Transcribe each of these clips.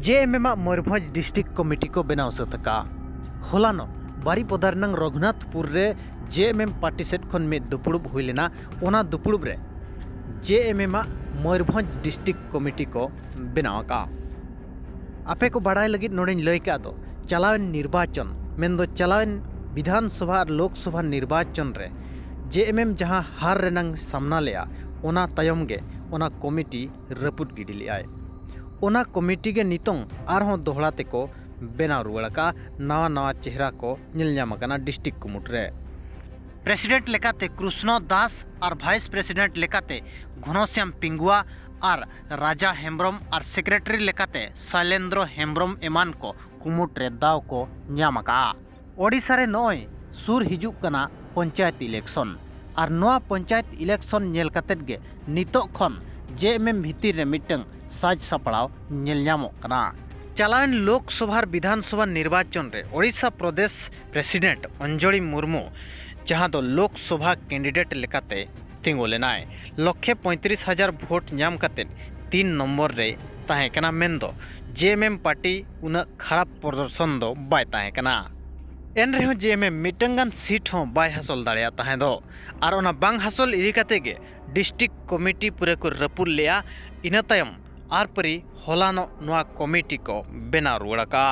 JMM Mayurbhanj district committee को बनाव सतका होलानो बारीपदार नंग रघुनाथपुर रे जेएमएम पार्टी सेट खन में दुपुड़ुब हुई लेना ओना दुपुड़ुब रे जेएमएम मयूरभंज डिस्ट्रिक्ट कमिटी को बनाव का आपे को बाड़ाय लगित नोडेन लय का दो चलावेन निर्वाचन मेन दो चलावेन विधानसभा और लोकसभा निर्वाचन रे जेएमएम जहां हार रेनंग सामना लिया ओना तायम गे ओना कमिटी रपुट गिडी लियाय ओना कमिटी के नितोंग आरहों दोहड़ा तेको बेनाव रुआड़ का नवा नवा चेहरा को निलनामकना डिस्ट्रिक्ट कुमुट रे प्रेसिडेंट लेकाते कृष्ण दास और वाइस प्रेसिडेंट लेकाते घनश्याम पिंगुआ और राजा हेम्ब्रम और सेक्रेटरी लेकाते शैलेंद्र हेम्ब्रम एमान को कुमुट रे दाव को न्यामका ओडिशा रे नय सुर हिजुक कना पंचायत इलेक्शन और नवा पंचायत इलेक्शन नेल कातेद गे नितो खन जेएमएम भितिर रे मिटंग साज सापड़ाव नेलनामोकना चलावेन लोकसभा विधानसभा निर्वाचन रे ओडिशा प्रदेश प्रेसिडेंट अंजलि मुर्मू जहां दो लोकसभा कैंडिडेट लेकाते तिंगु लेनाय 1,35,000 भोट नाम काते 3 नंबर रे ताहेकना मेंदो जेएमएम पार्टी उना खराब प्रदर्शन दो बाय ताहेकना एन रेहो जेएमएम मिटंगान सीट हो बाय हासिल दाड़िया ताहे दो आर ओना बांग हासिल इदी काते गे डिस्ट्रिक्ट कमिटी पूरे को रपुर लिया इना तायम आर परी होलानो नवा कमिटी को बेना रुआड़ का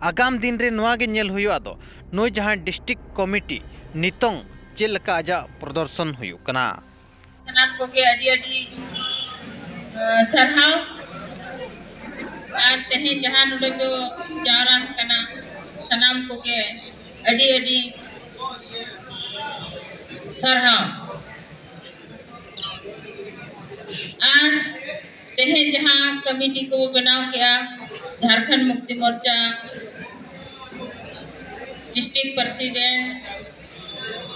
आगाम दिन रे नवा गे नेल हुयो आदो नो जहां डिस्ट्रिक्ट कमिटी नितोंग चेलका आजा प्रदर्शन हुयो कना सनाम को के अडी अडी सरहाव आर तेहे जहां नुडे जो जारा कना सनाम को के अडी अडी सरहाव आर तेहे जहां कमिटी को बनाव किया झारखंड मुक्ति मोर्चा डिस्ट्रिक्ट प्रेसिडेंट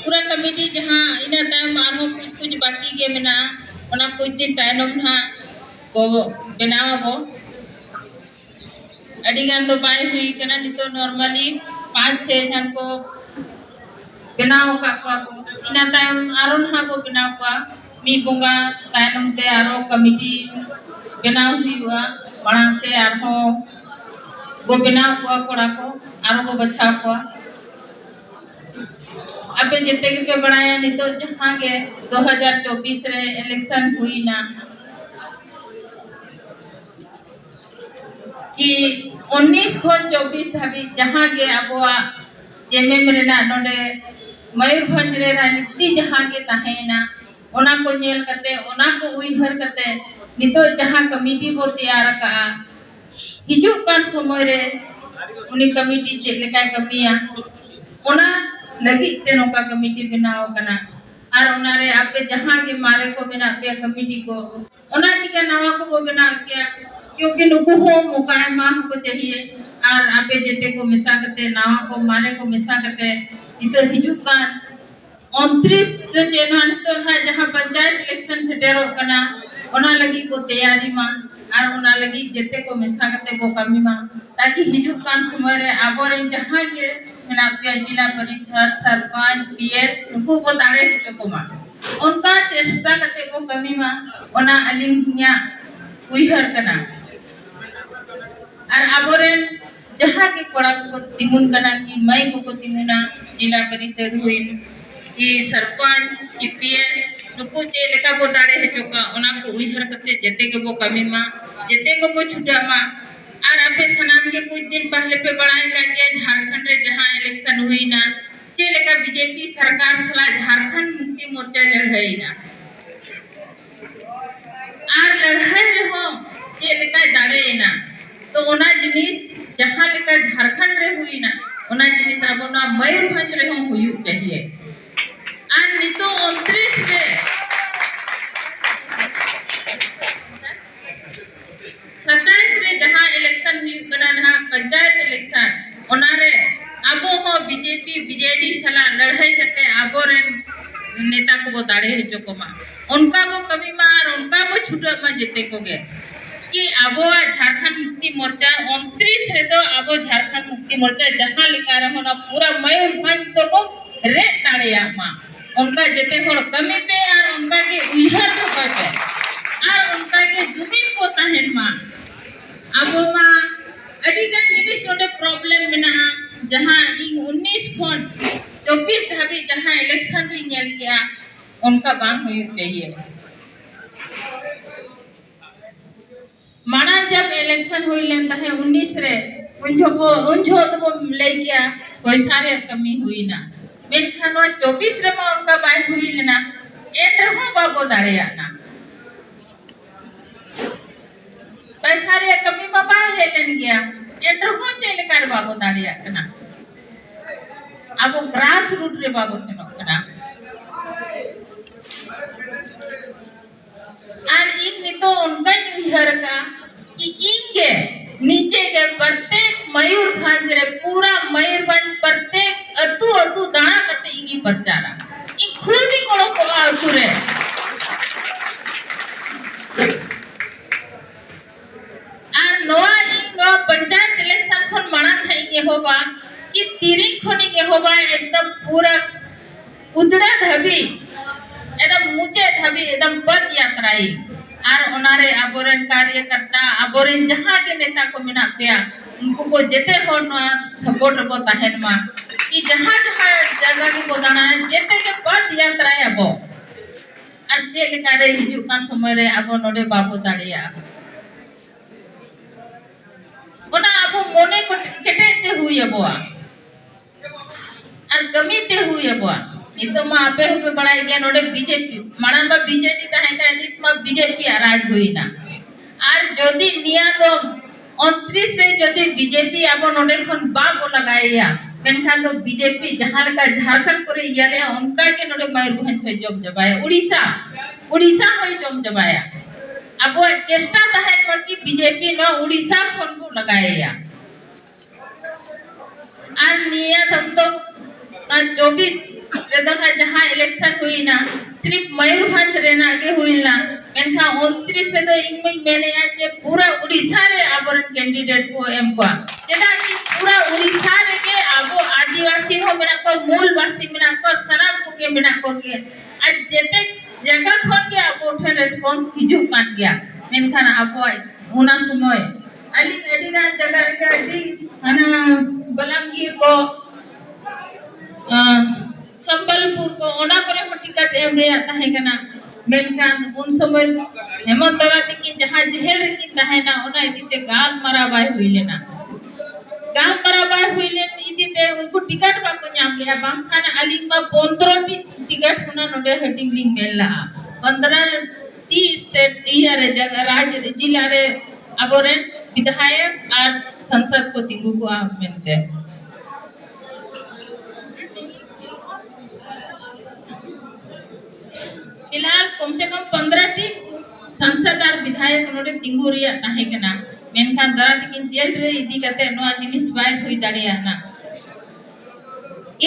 पूरा कमिटी जहां इना टाइम आरो कुछ बाकी गे मेना ओना कुछ दिन तायनम ना को बनाव बो अडी गान दो बाय हुई कना नितो नॉर्मली 5-6 जन को बनाव का को इना टाइम आरो ना को बनाव का मी बोंगा तायनम ते आरो कमिटी बनाव हुआ बड़ा से आरो वो बनाव को कोड़ा को आरो वो बचाव को अबे जितने के बढ़ाया नहीं तो जहाँ के 2024 रे इलेक्शन हुई ना कि 19 को 24 धाबी जहाँ के अब जेएमएम रे ना नोडे मयूरभंज रे राजनीति जहाँ के ताहे ना ओना को नेल करते ओना को उइहर करते नितो जहाँ कमिटी बो तैयार का हिजु कान समय रे उनी कमिटी चेक लेका कमिया ओना लगी ते नोका कमिटी बनाव कना आर ओना रे आपे जहाँ के मारे को बना पे कमिटी को ओना चिका नवा को बना किया क्योंकि नुकु हो मुकाय माह को चाहिए और आपे जेते को मिसा करते नवा को मारे को मिसा करते इतो हिजु कान 29 जो चेनान तो है जहाँ पंचायत इलेक्शन से डेरो कना ओना लगी को तैयारी मा और ओना लगी जेते को मिसा करते को कमी मा ताकि हिजु कान समय रे आबोरे जहाँ के मेना पे जिला परिषद सरपंच पीएस उनको को दाड़े हिजो को मा उनका चेष्टा करते को कमी मा ओना अलिंगया उइहर कना और आबोरे जहाँ के कोड़ा को तिमुन कना की मई को तिमुना जिला परिषद हुई कि सरपंच कि पीएस नुकु चे लेका बो दाड़े है चोका ओना को उइहर करते जेते के बो कमी मा जेते को बो छुटा मा और आपे सनाम के कुछ दिन पहले पे बढ़ाए का गया झारखंड रे जहां इलेक्शन हुई ना चे लेका बीजेपी सरकार सला झारखंड मुक्ति मोर्चा लड़ाई ना और लड़ाई हो चे लेका दाड़े ना तो ओना जिनिस जहां लेका झारखंड रे हुई ना ओना जिनिस अब ना मयूरभंज रे हो हुई चाहिए और नितो 29 से 27 रे जहां इलेक्शन हुई कना ना पंचायत इलेक्शन ओना रे आबो हो बीजेपी बीजेडी सला लड़ाई करते आबो रे नेता को वो दाड़े है जो कोमा उनका वो कमी मा और उनका वो छुटा मा जेते को गे कि आबो झारखंड मुक्ति मोर्चा 29 रे तो आबो झारखंड मुक्ति मोर्चा जहां लिखा रहो ना पूरा मयूरभंज तो को रे दाड़िया मा उनका जेते होड़ कमी पे और उनका के उइहर तो पे और उनका के जुमी को ताहेन मा अब मा अडिगान जिनिस नोडे प्रॉब्लम मेना जहां इन 19 खन 24 धाबी जहां इलेक्शन रे नेल गया उनका बांग हुई चाहिए। माना जब इलेक्शन हुई लेता है 19 रे उन जो तो ले गया कोई सारे कमी हुई ना मेनखान 24 रे मा उनका बाय हुई लेना एन रहो बाबो दाड़िया ना पैसा रे कमी मा बाय हेलन गया एन रहो चेले कर बाबो दाड़िया ना अब ग्रास रूट रे बाबो सेनो कना और इन नितो उनका यूहर का कि इनके नीचे के प्रत्येक मयूरभंज रे पूरा मयूरभंज प्रत्येक अतु अतु दाना करते इंगी प्रचारा इन खुदी कोलो को आसुरे और नोआ पंचायत इलेक्शन खन माना है ये होबा कि तीरिंग खनी के होबा एकदम पूरा उदड़ा धबी एकदम मुचे धबी एकदम पद यात्राई और उनारे आबोरन कार्यकर्ता आबोरन जहां के नेता को मिना पेया उनको को जेते होर नो सपोर्ट रबो ताहेन मा कि जहां जहां जगह की बोदाना जेते के पद यात्रा आबो और जे लेका रे हिजु कान समय रे आबो नोडे बाबो दाड़िया ओना आबो मोने को केटेते हुई आबो और कमीते हुई आबो नितो मा आपे होबे बड़ाई गया नोडे बीजेपी माना मा बीजेपी ताहे का नित मा बीजेपी राज हुई ना और जदी निया तो 29 रे जदी बीजेपी आबो नोडे खन बाबो लगाया मेनखान तो बीजेपी जहां लगा झारखंड करे याले उनका के नोडे मयूरभंज होय जम जबाया उड़ीसा होय जम जबाया अब चेष्टा ताहे मा कि बीजेपी न उड़ीसा खन को लगाया और निया तब तो 24 रेदन है जहां इलेक्शन हुई ना सिर्फ मयूरभंज रेना के हुई ना मेनखा 29 रे तो इनमें मैंने आज पूरा उड़ीसा रे आबरन कैंडिडेट को एम को जेदा कि पूरा उड़ीसा रे के आबो आदिवासी हो मेना को मूलवासी मेना को सनाम को के मेना को के आज जेते जगह खन के आबो उठे रिस्पांस हिजु कान गया मेनखान आबो उना समय अली अडीगा जगह के अडी हना बलंगीर को संबलपुर को ओना करे टिकट एम रे ताहे कना मेनखान उन समय हेमंत सोरेन की जहां जेल रे की ताहे ना ओना इदिते गाल मराबाय हुई लेना गाल मराबाय हुई ले इदिते उनको टिकट बाको नाम लिया बांखान अलिंग मा 15 टी टिकट हुना नोडे हेडिंग लिंग मेला 15 टी स्टेट रे जगह राज्य जिला रे अबोरे विधायक और संसद को तिगु को मेनते फिलहाल कम से कम 15 टी संसद और विधायक नोडे तिंगु रिया ताहे कना मेनखान दरा तिकिन जेल रे इदी कते नोआ जिनिस बाय हुई दाड़िया ना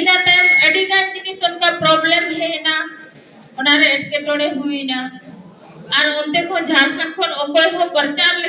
इना टाइम अडिगान जिनिस उनका प्रॉब्लम है ना ओनारे एटके टोड़े हुई ना और उनते को झारखंड खन ओकोय हो प्रचार